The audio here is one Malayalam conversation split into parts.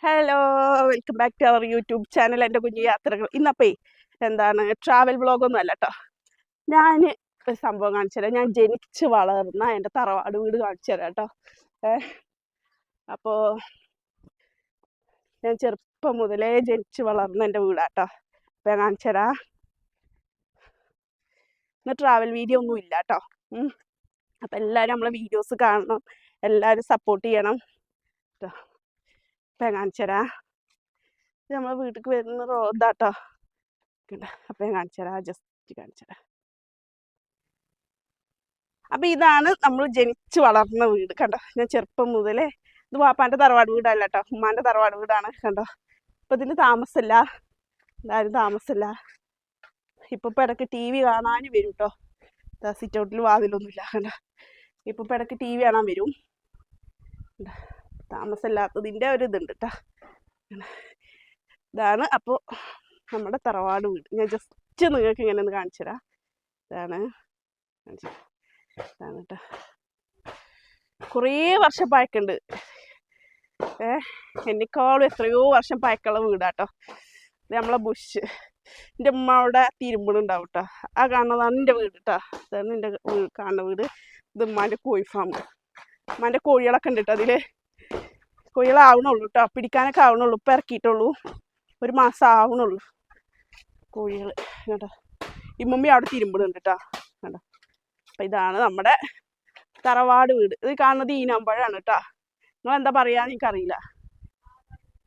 Hello, welcome back to our YouTube channel. എൻ്റെ കുഞ്ഞു യാത്രകൾ. ഇന്നപ്പേ എന്താണ് ട്രാവൽ വ്ളോഗൊന്നും അല്ല കേട്ടോ. ഞാൻ ഒരു സംഭവം കാണിച്ചു തരാം. ഞാൻ ജനിച്ച് വളർന്ന എൻ്റെ തറവാട് വീട് കാണിച്ചു തരാം കേട്ടോ. അപ്പോൾ ഞാൻ ചെറുപ്പം മുതലേ ജനിച്ച് വളർന്ന എൻ്റെ വീടാട്ടോ. അപ്പോൾ ഞാൻ കാണിച്ചു തരാം. ഇന്ന് ട്രാവൽ വീഡിയോ ഒന്നും ഇല്ല കേട്ടോ. അപ്പം എല്ലാവരും നമ്മളെ വീഡിയോസ് കാണണം, എല്ലാവരും സപ്പോർട്ട് ചെയ്യണം കേട്ടോ. അപ്പം ഞാൻ കാണിച്ചു തരാം. ഇത് നമ്മളെ വീട്ടിലേക്ക് വരുന്ന റോഡാട്ടോ. അപ്പം ഞാൻ കാണിച്ചു തരാം, ജസ്റ്റ് കാണിച്ചു തരാം. അപ്പം ഇതാണ് നമ്മൾ ജനിച്ച് വളർന്ന വീട് കണ്ടോ. ഞാൻ ചെറുപ്പം മുതലേ, ഇത് വാപ്പാൻ്റെ തറവാട് വീടല്ല കേട്ടോ, ഉമ്മാൻ്റെ തറവാട് വീടാണ് കണ്ടോ. ഇപ്പം ഇതിൽ താമസമില്ല, എല്ലാവരും താമസമില്ല. ഇപ്പം ഇടയ്ക്ക് ടി വി കാണാൻ വരും കേട്ടോ. സിറ്റ് ഔട്ടിൽ വാതിലൊന്നുമില്ല കണ്ടോ. ഇപ്പം ഇടയ്ക്ക് ടി വി കാണാൻ വരും. താമസമില്ലാത്തതിൻ്റെ ഒരു ഇതുണ്ട് കേട്ടോ. ഇതാണ് അപ്പോൾ നമ്മുടെ തറവാട് വീട്. ഞാൻ ജസ്റ്റ് നിങ്ങൾക്ക് ഇങ്ങനെ ഒന്ന് കാണിച്ചു തരാം. ഇതാണ് ഇതാണ് കേട്ടോ. കുറേ വർഷം പഴക്കമുണ്ട്. എന്നെക്കാളും എത്രയോ വർഷം പഴക്കമുള്ള വീടാട്ടോ. ഇത് നമ്മളെ ബുഷ്. എൻ്റെ ഉമ്മ അവിടെ തിരുമ്പണുണ്ടാവും കേട്ടോ. ആ കാണുന്നതാണ് എൻ്റെ വീട് കേട്ടോ. ഇതാണ് എൻ്റെ കാണുന്ന വീട്. ഇത് ഉമ്മാൻ്റെ കോഴി ഫാം. ഉമ്മാൻ്റെ കോഴികളൊക്കെ ഉണ്ട് കേട്ടോ. അതിൽ കോഴികളാവണുള്ളൂ കേട്ടോ. പിടിക്കാനൊക്കെ ആവണുള്ളൂ. ഇപ്പം ഇറക്കിയിട്ടുള്ളൂ. ഒരു മാസം ആവണുള്ളൂ കോഴികൾ കേട്ടോ. ഇമ്മമ്മി അവിടെ തിരുമ്പണുണ്ട് കേട്ടോ കേട്ടോ. അപ്പം ഇതാണ് നമ്മുടെ തറവാട് വീട്. ഇത് കാണുന്നത് ഈനാമ്പഴമാണ് കേട്ടോ. നിങ്ങൾ എന്താ പറയാന്ന് എനിക്കറിയില്ല.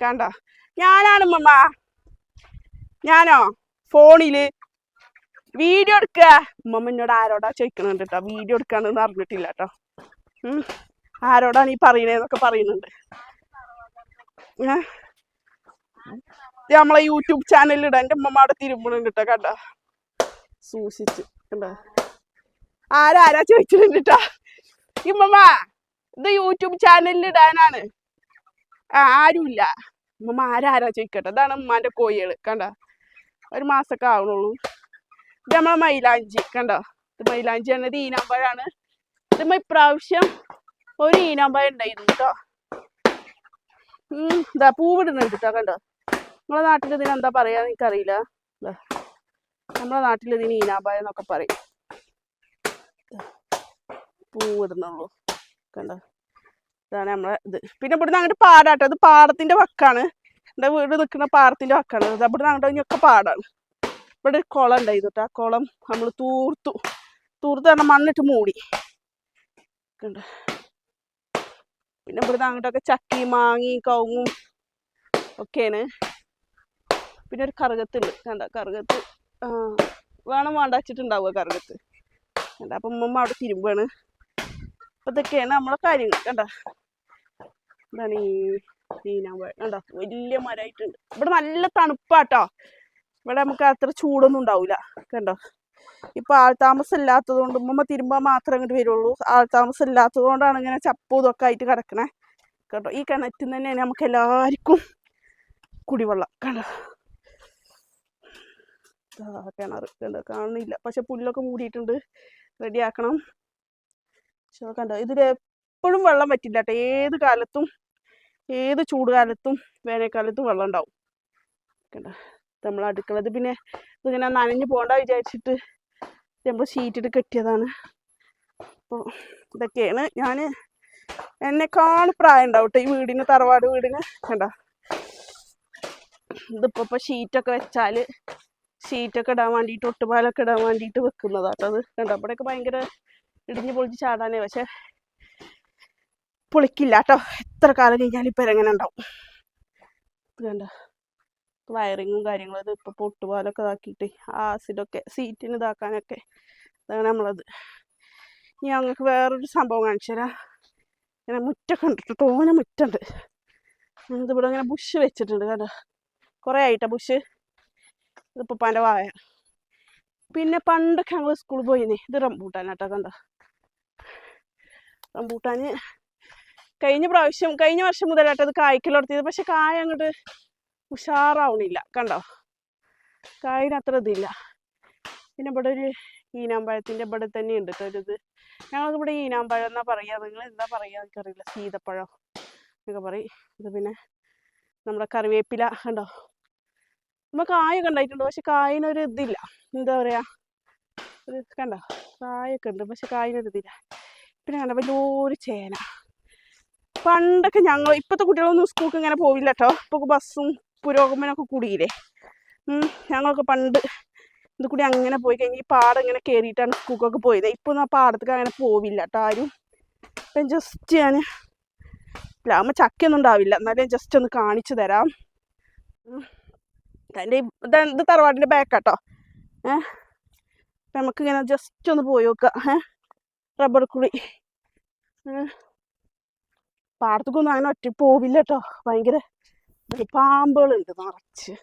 കണ്ടോ, ഞാനാണ് ഉമ്മമ്മ. ഞാനോ ഫോണിൽ വീഡിയോ എടുക്കുക. ഉമ്മമ്മ എന്നോട് ആരോടാ ചോദിക്കണുണ്ട് കേട്ടോ. വീഡിയോ എടുക്കാണെന്ന് അറിഞ്ഞിട്ടില്ല കേട്ടോ. ആരോടാണ് ഈ പറയണേന്നൊക്കെ പറയുന്നുണ്ട്. നമ്മളെ യൂട്യൂബ് ചാനലിലിടാൻ എൻ്റെ ഉമ്മമ്മ അവിടെ തിരുമ്പണുണ്ട് കേട്ടോ. കണ്ടോ, സൂക്ഷിച്ച് കണ്ടോ. ആരാ ചോദിച്ചിട്ടുണ്ട് കേട്ടോ. ഉമ്മമ്മ ഇത് യൂട്യൂബ് ചാനലിൽ ഇടാനാണ്. ആരുമില്ല. ഉമ്മമ്മ ആരാ ചോദിക്കട്ടെ. ഇതാണ് ഉമ്മാൻ്റെ കോഴികൾ കണ്ടോ. ഒരു മാസമൊക്കെ ആവണുള്ളൂ. ഇത് നമ്മളെ മൈലാഞ്ചി കണ്ടോ. ഇത് മൈലാഞ്ചി ആണ്. ഇത് ഈനാമ്പഴാണ്. ഇത് ഇപ്രാവശ്യം ഒരു ഈനാമ്പഴം ഉണ്ടായിരുന്നു കേട്ടോ. ഇതാ പൂവിടുന്നുണ്ട് കേട്ടോ കണ്ടോ. നമ്മളെ നാട്ടിൽ ഇതിന് എന്താ പറയാന്ന് എനിക്കറിയില്ല. നമ്മളെ നാട്ടിൽ ഇതിന് ഈനാമ്പഴം എന്നൊക്കെ പറയും. പൂവിടുന്നുള്ളൂ കണ്ടോ. ഇതാണ് നമ്മളെ ഇത്. പിന്നെ ഇവിടുന്ന് അങ്ങോട്ട് പാടാട്ടോ. ഇത് പാടത്തിന്റെ വക്കാണ്. എൻ്റെ വീട് നിൽക്കുന്ന പാടത്തിന്റെ വക്കാണ്. ഇവിടുന്ന് അങ്ങോട്ട് കഴിഞ്ഞൊക്കെ പാടാണ്. ഇവിടെ ഒരു കുളം ഉണ്ടായിരുന്നു കേട്ടോ. ആ കുളം നമ്മൾ തൂർത്ത് തന്നെ മണ്ണിട്ട് മൂടി കണ്ടോ. പിന്നെ ഇവിടുന്ന് അങ്ങോട്ടൊക്കെ ചക്കി മാങ്ങി കവുങ്ങും ഒക്കെയാണ്. പിന്നെ ഒരു കറുകത്തുണ്ട് കണ്ടോ. കറുകത്ത് വേണം വേണ്ട വെച്ചിട്ടുണ്ടാവുക കറുകത്ത് കണ്ടോ. അപ്പം ഉമ്മമ്മ അവിടെ തിരുമ്പാണ്. അപ്പം ഇതൊക്കെയാണ് നമ്മളെ കാര്യങ്ങൾ കണ്ടോ. എന്താണ് ഈ ഈനാമ്പഴം കണ്ടോ. വലിയ മരമായിട്ടുണ്ട്. ഇവിടെ നല്ല തണുപ്പാട്ടോ. ഇവിടെ നമുക്ക് അത്ര ചൂടൊന്നും ഉണ്ടാവില്ല കണ്ടോ. ഇപ്പം ആൾതാമസം ഇല്ലാത്തത് കൊണ്ട് ഉമ്മമ്മ തിരുമ്പാൻ മാത്രമേ ഇങ്ങോട്ട് വരുള്ളൂ. ആൾതാമസം ഇല്ലാത്തത് കൊണ്ടാണ് ഇങ്ങനെ ചപ്പും ഇതൊക്കെ ആയിട്ട് കിടക്കണേ കേട്ടോ. ഈ കിണറ്റിൽ നിന്ന് തന്നെയാണ് നമുക്ക് എല്ലാവർക്കും കുടിവെള്ളം കണ്ടോ. കിണർ കണ്ടോ കാണുന്നില്ല. പക്ഷെ പുല്ലൊക്കെ മൂടിയിട്ടുണ്ട്. റെഡിയാക്കണം. പക്ഷെ കണ്ടോ ഇതിൽ എപ്പോഴും വെള്ളം പറ്റില്ല കേട്ടോ. ഏത് കാലത്തും ഏത് ചൂടുകാലത്തും വേനൽക്കാലത്തും വെള്ളം ഉണ്ടാവും കണ്ടോ. നമ്മൾ അടുക്കളത് പിന്നെ ഇതിങ്ങനെ നനഞ്ഞ് പോകണ്ട വിചാരിച്ചിട്ട് നമ്മൾ ഷീറ്റിട്ട് കെട്ടിയതാണ്. അപ്പോൾ ഇതൊക്കെയാണ്. ഞാൻ എന്നെക്കാൾ പ്രായം ഉണ്ടാവും കേട്ടോ ഈ വീടിന്, തറവാട് വീടിന് കണ്ടോ. ഇതിപ്പോൾ ഷീറ്റൊക്കെ വെച്ചാൽ ഷീറ്റൊക്കെ ഇടാൻ വേണ്ടിയിട്ട് ഒട്ടുപാലൊക്കെ ഇടാൻ വേണ്ടിയിട്ട് വെക്കുന്നതാട്ടോ. അത് കണ്ടോ. അവിടെയൊക്കെ ഭയങ്കര ഇടിഞ്ഞ് പൊളിച്ച് ചാടാനേ. പക്ഷെ പൊളിക്കില്ല കേട്ടോ. എത്ര കാലം കഴിഞ്ഞാലും ഇപ്പം എങ്ങനെ ഉണ്ടാവും. ഇത് കണ്ടോ വയറിങ്ങും കാര്യങ്ങളും. ഇത് ഇപ്പോൾ പൊട്ടുപാലൊക്കെ ഇതാക്കിയിട്ട് ആസിഡൊക്കെ സീറ്റിന് ഇതാക്കാനൊക്കെ ഇതാണ് നമ്മളത്. ഇനി ഞങ്ങൾക്ക് വേറൊരു സംഭവം കാണിച്ചു തരാം. ഇങ്ങനെ മുറ്റൊക്കെ ഉണ്ട്. തോനെ മുറ്റുണ്ട്. ഇതിവിടെ ഇങ്ങനെ ബുഷ് വെച്ചിട്ടുണ്ട് കേട്ടോ. കുറേ ആയിട്ടാ ബുഷ്. ഇതിപ്പോൾ പല വായ. പിന്നെ പണ്ടൊക്കെ ഞങ്ങൾ സ്കൂളിൽ പോയിന്നേ. ഇത് റംബൂട്ടാൻ കേട്ടോ കണ്ടോ. റംബൂട്ടാൻ കഴിഞ്ഞ വർഷം മുതലാട്ടോ ഇത് കായ്ക്കലോർത്തിയത്. പക്ഷെ കായ അങ്ങോട്ട് ഉഷാറാവണില്ല കണ്ടോ. കായിന് അത്ര ഇതില്ല. പിന്നെ ഇവിടെ ഒരു ഈനാമ്പഴത്തിൻ്റെ ഇവിടെ തന്നെ ഉണ്ട് കേട്ടോ ഒരിത്. ഞങ്ങൾക്ക് ഇവിടെ ഈനാമ്പഴം എന്നാ പറയുക. നിങ്ങൾ എന്താ പറയുക എനിക്കറിയില്ല. സീതപ്പഴം എന്നൊക്കെ പറയും. ഇത് പിന്നെ നമ്മുടെ കറിവേപ്പില കണ്ടോ, നമ്മൾ കായൊക്കെ ഉണ്ടായിട്ടുണ്ട്, പക്ഷെ കായിനൊരു ഇതില്ല, എന്താ പറയാ, ഒരു കണ്ടോ കായൊക്കെ ഉണ്ട്, പക്ഷെ കായിനൊരു ഇതില്ല. പിന്നെ കണ്ടോ വലിയൊരു ചേന. പണ്ടൊക്കെ ഞങ്ങൾ, ഇപ്പോഴത്തെ കുട്ടികളൊന്നും സ്കൂൾക്ക് ഇങ്ങനെ പോവില്ല കേട്ടോ, ഇപ്പോൾ ബസ്സും പുരോഗമനമൊക്കെ കൂടിയില്ലേ. ഞങ്ങളൊക്കെ പണ്ട് ഇത് കൂടി അങ്ങനെ പോയി കഴിഞ്ഞ് ഈ പാടം ഇങ്ങനെ കയറിയിട്ടാണ് സ്കൂൾക്കൊക്കെ പോയത്. ഇപ്പോൾ ഒന്നും ആ പാടത്തേക്ക് അങ്ങനെ പോവില്ല കേട്ടോ ആരും. അപ്പം ജസ്റ്റ് ഞാൻ പ്ലാവുമ്മ ചക്കയൊന്നും ഉണ്ടാവില്ല, എന്നാലും ജസ്റ്റ് ഒന്ന് കാണിച്ചു തരാം. അതിൻ്റെ ഇത് തറവാടിൻ്റെ ബാക്കാട്ടോ. അപ്പം നമുക്കിങ്ങനെ ജസ്റ്റ് ഒന്ന് പോയി നോക്കാം. റബ്ബർ കുഴി. പാടത്തേക്കൊന്നും അങ്ങനെ ഒറ്റ പോവില്ല കേട്ടോ, ഭയങ്കര പാമ്പുകളുണ്ട് നിറച്ച്.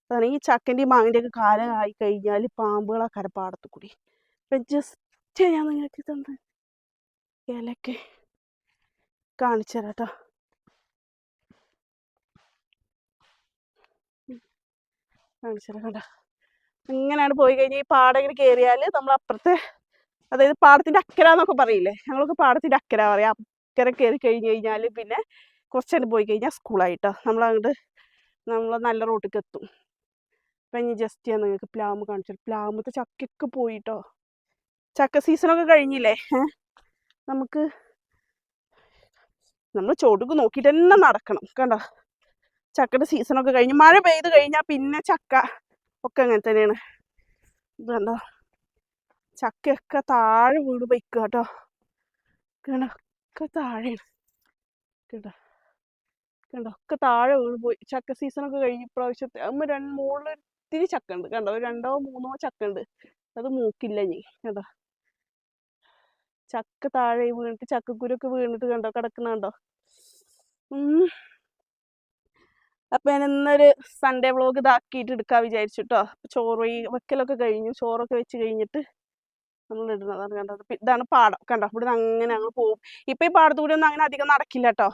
അതാണ് ഈ ചക്കൻ്റെയും മാങ്ങൻ്റെയൊക്കെ കാലമായി കഴിഞ്ഞാൽ പാമ്പുകളാക്കാരം പാടത്ത് കൂടി. അപ്പം ജസ്റ്റ് ഞാൻ നിങ്ങൾക്ക് തന്ന ഇലക്കെ കാണിച്ചു തരാം കേട്ടോ. കാണിച്ചു തരാം കേട്ടോ. ഇങ്ങനെയാണ് പോയി കഴിഞ്ഞാൽ ഈ പാടം ഇങ്ങനെ കയറിയാൽ നമ്മൾ അപ്പുറത്തെ, അതായത് പാടത്തിൻ്റെ അക്കര എന്നൊക്കെ പറയില്ലേ, ഞങ്ങളൊക്കെ പാടത്തിൻ്റെ അക്കര പറയാം. അക്കരെ കയറി കഴിഞ്ഞ് കഴിഞ്ഞാൽ പിന്നെ കുറച്ചങ്ങോട്ട് പോയി കഴിഞ്ഞാൽ സ്കൂളായിട്ടോ, നമ്മളങ്ങോട്ട് നമ്മൾ നല്ല റോട്ടിലേക്ക് എത്തും. അപ്പം ഇനി ജസ്റ്റ് ഞാൻ നിങ്ങൾക്ക് പ്ലാവ് കാണിച്ചു. പ്ലാവുമ്പത്തെ ചക്കയൊക്കെ പോയിട്ടോ, ചക്ക സീസണൊക്കെ കഴിഞ്ഞില്ലേ. നമുക്ക് നമ്മൾ ചോട്ടുക്ക് നോക്കിയിട്ട് തന്നെ നടക്കണം. കണ്ടോ ചക്കയുടെ സീസണൊക്കെ കഴിഞ്ഞ് മഴ പെയ്ത് കഴിഞ്ഞാൽ പിന്നെ ചക്ക ഒക്കെ അങ്ങനെ തന്നെയാണ്. ഇത് കണ്ടോ ചക്കയൊക്കെ താഴെ വീട് വയ്ക്കുക കേട്ടോ. കണ്ടോ ഒക്കെ താഴെയാണ്. കണ്ടോ കണ്ടോ ഒക്കെ താഴെ വീണ് പോയി. ചക്ക സീസണൊക്കെ കഴിഞ്ഞ് ഇപ്രാവശ്യത്തെ ആകുമ്പോൾ മുകളിൽ ഇത്തിരി ചക്ക ഉണ്ട്. കണ്ടോ 2-3 ചക്ക ഉണ്ട്, അത് മൂക്കില്ല ഇനി. കണ്ടോ ചക്ക താഴെ വീണിട്ട് ചക്കക്കുരൊക്കെ വീണിട്ട് കണ്ടോ കിടക്കുന്നുണ്ടോ. അപ്പം ഞാൻ ഇന്നൊരു സൺഡേ വ്ളോഗ് ഇതാക്കിയിട്ട് എടുക്കാൻ വിചാരിച്ചു കേട്ടോ. ചോറ് വെക്കലൊക്കെ കഴിഞ്ഞു, ചോറൊക്കെ വെച്ച് കഴിഞ്ഞിട്ട് നമ്മൾ ഇടുന്നതാണ്. കണ്ടത് ഇതാണ് പാടം. കണ്ടോ ഇവിടെ നിന്ന് അങ്ങനെ ഞങ്ങൾ പോകും. ഇപ്പം ഈ പാടത്തു കൂടി ഒന്നും അങ്ങനെ അധികം നടക്കില്ല കേട്ടോ.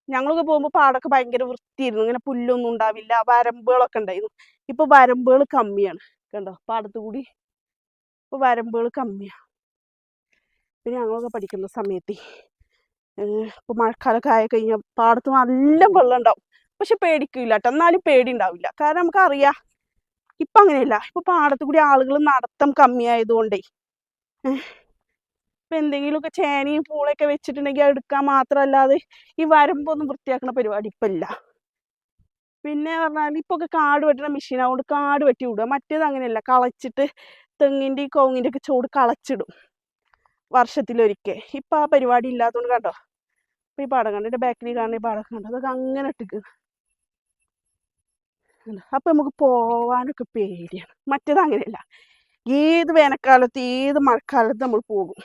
ഞങ്ങളൊക്കെ പോകുമ്പോൾ പാടമൊക്കെ ഭയങ്കര വൃത്തിയായിരുന്നു, ഇങ്ങനെ പുല്ലൊന്നും ഉണ്ടാവില്ല, വരമ്പുകളൊക്കെ ഉണ്ടായിരുന്നു. ഇപ്പോൾ വരമ്പുകൾ കമ്മിയാണ്. കണ്ടോ പാടത്തു കൂടി ഇപ്പോൾ വരമ്പുകൾ കമ്മിയാണ്. പിന്നെ ഞങ്ങളൊക്കെ പഠിക്കുന്ന സമയത്ത് ഇപ്പോൾ മഴക്കാലമൊക്കെ ആയി കഴിഞ്ഞാൽ പാടത്ത് നല്ല വെള്ളം ഉണ്ടാവും, പക്ഷെ പേടിക്കില്ല കേട്ടോ. എന്നാലും പേടി ഉണ്ടാവില്ല, കാരണം നമുക്കറിയാം. ഇപ്പം അങ്ങനെയല്ല, ഇപ്പോൾ പാടത്ത് കൂടി ആളുകൾ നടത്തം കമ്മിയായതുകൊണ്ടേ ഇപ്പം എന്തെങ്കിലുമൊക്കെ ചേനയും പൂളയൊക്കെ വെച്ചിട്ടുണ്ടെങ്കിൽ എടുക്കാൻ മാത്രമല്ലാതെ ഈ വരമ്പൊന്നും വൃത്തിയാക്കുന്ന പരിപാടി ഇപ്പം ഇല്ല. പിന്നെ പറഞ്ഞാൽ ഇപ്പോൾ ഒക്കെ കാട് വെട്ടുന്ന മെഷീനാവുകൊണ്ട് കാട് വെട്ടി വിടുക. മറ്റേത് അങ്ങനെയല്ല, കളച്ചിട്ട് തെങ്ങിൻ്റെയും കവുങ്ങിൻ്റെ ഒക്കെ ചോട് കളച്ചിടും വർഷത്തിലൊരിക്കൽ. ഇപ്പം ആ പരിപാടി ഇല്ലാത്തതുകൊണ്ട് കണ്ടോ ഇപ്പം ഈ പാടം കണ്ടോ, എൻ്റെ ബാക്കിൽ കാണുന്ന ഈ പാടം കണ്ടോ, അതൊക്കെ അങ്ങനെ ഇട്ടിക്ക്. അപ്പം നമുക്ക് പോവാനൊക്കെ പേടിയാണ്. മറ്റേത് അങ്ങനെയല്ല, ഏത് വേനൽക്കാലത്ത് ഏത് മഴക്കാലത്ത് നമ്മൾ പോകും.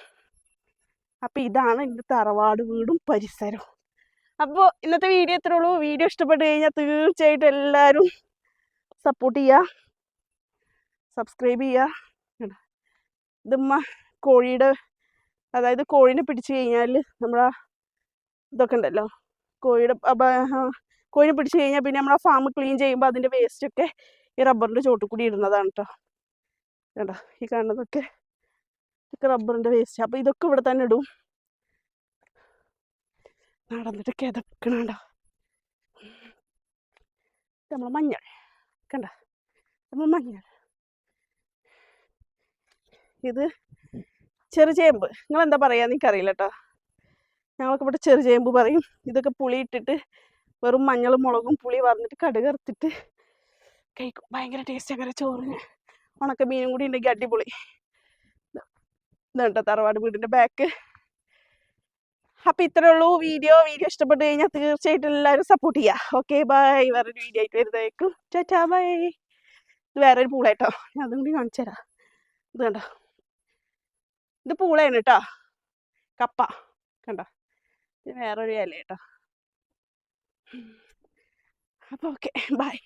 അപ്പം ഇതാണ് എൻ്റെ തറവാട് വീടും പരിസരവും. അപ്പോൾ ഇന്നത്തെ വീഡിയോ ഇത്രേ ഉള്ളൂ. വീഡിയോ ഇഷ്ടപ്പെട്ട് കഴിഞ്ഞാൽ തീർച്ചയായിട്ടും എല്ലാവരും സപ്പോർട്ട് ചെയ്യുക, സബ്സ്ക്രൈബ് ചെയ്യുക. ഇതുമ്മ കോഴിയുടെ, അതായത് കോഴീനെ പിടിച്ചു കഴിഞ്ഞാൽ നമ്മളാ ഇതൊക്കെ ഉണ്ടല്ലോ, കോഴിനെ പിടിച്ചു കഴിഞ്ഞാൽ പിന്നെ നമ്മൾ ആ ഫാം ക്ലീൻ ചെയ്യുമ്പോൾ അതിൻ്റെ വേസ്റ്റൊക്കെ ഈ റബ്ബറിൻ്റെ ചോട്ടിൽ കൂടി ഇടുന്നതാണ് കേട്ടോ. കേട്ടോ ഈ കാണുന്നതൊക്കെ റബ്ബറിൻ്റെ വേസ്റ്റ്. അപ്പോൾ ഇതൊക്കെ ഇവിടെ തന്നെ ഇടും. നടന്നിട്ട് കിതക്കണുണ്ടോ. നമ്മൾ മഞ്ഞൾ കണ്ട, നമ്മൾ മഞ്ഞൾ, ഇത് ചെറുചേമ്പ്, നിങ്ങളെന്താ പറയുക എനിക്കറിയില്ല കേട്ടോ. ഞങ്ങൾക്ക് ഇവിടെ ചെറുചേമ്പ് പറയും. ഇതൊക്കെ പുളി ഇട്ടിട്ട് വെറും മഞ്ഞളും മുളകും പുളി വന്നിട്ട് കടുക് വറുത്തിട്ട് കഴിക്കും, ഭയങ്കര ടേസ്റ്റ്. അങ്ങനെ ചോറിന് ഉണക്ക മീനും കൂടി ഉണ്ടെങ്കിൽ അടിപൊളി. ഇതുണ്ടോ തറവാട് വീടിൻ്റെ ബാക്ക്. അപ്പം ഇത്രേ ഉള്ളൂ വീഡിയോ. ഇഷ്ടപ്പെട്ട് കഴിഞ്ഞാൽ തീർച്ചയായിട്ടും എല്ലാവരും സപ്പോർട്ട് ചെയ്യുക. Okay bye. വേറൊരു വീഡിയോ ആയിട്ട് വരുന്നതായിരിക്കും. ചാ ബൈ. ഇത് വേറൊരു പൂളായിട്ടോ, ഞാൻ അതും കൂടി കാണിച്ചു തരാം. ഇത് കണ്ടോ, ഇത് പൂളയാണ് കേട്ടോ, കപ്പ കണ്ടോ. ഇത് വേറൊരു ഇല കേട്ടോ. അപ്പോൾ ഓക്കെ ബൈ.